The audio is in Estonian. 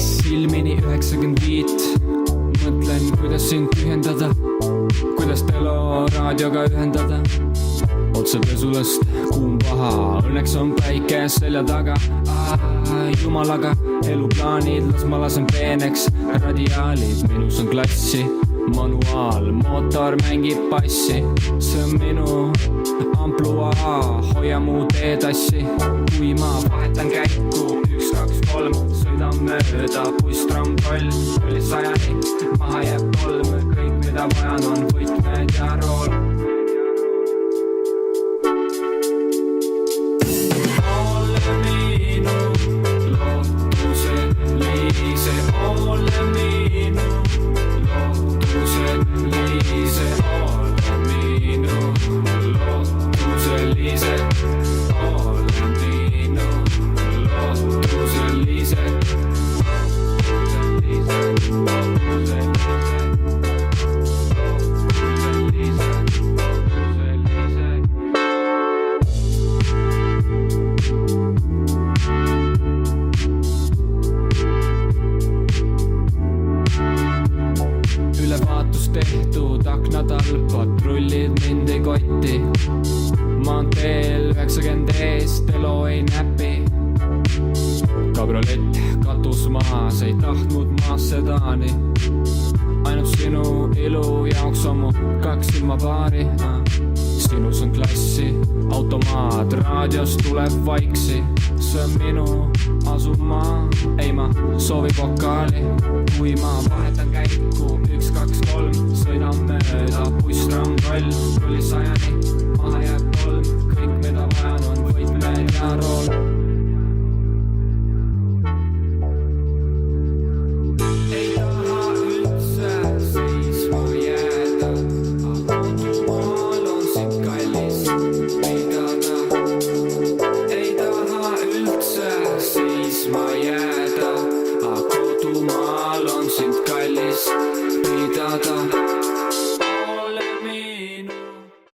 silmini 95. Mõtlen, kuidas sind ühendada, kuidas Telo raadioga ühendada. Otse pesulast kuum paha, õnneks on päike selja taga. Jumalaga eluplaanid, las ma lasen peeneks. Radiaalid, minus on klassi, manuaal, mootor mängib passi. See on minu ampluaa, hoia mu teetassi. Kui ma vahetan käiku 1, 2, 3, sõidan mööda buss, tramm, roll. Oli 100, maha jääb 3, kõik mida vajan on võtmed ja rool. Tehtud aknatal, patrullid mind ei kotti. Maanteel 90 ees, Telo ei näpi. Kabriolett katus maas, ei tahtnud maas sedaani. Ainult sinu ilu jaoks on mu 2 silmapaari. Sinus on klassi, automaat, raadios tuleb vaiksi. See on minu asumaa, ei ma soovi vokaali. Kui ma vahetan käiku 1, 2, 3, sõidan mööda buss, tramm, roll. Rolli 100, maha jääb 3, kõik mida vajan on võtmed ja rool.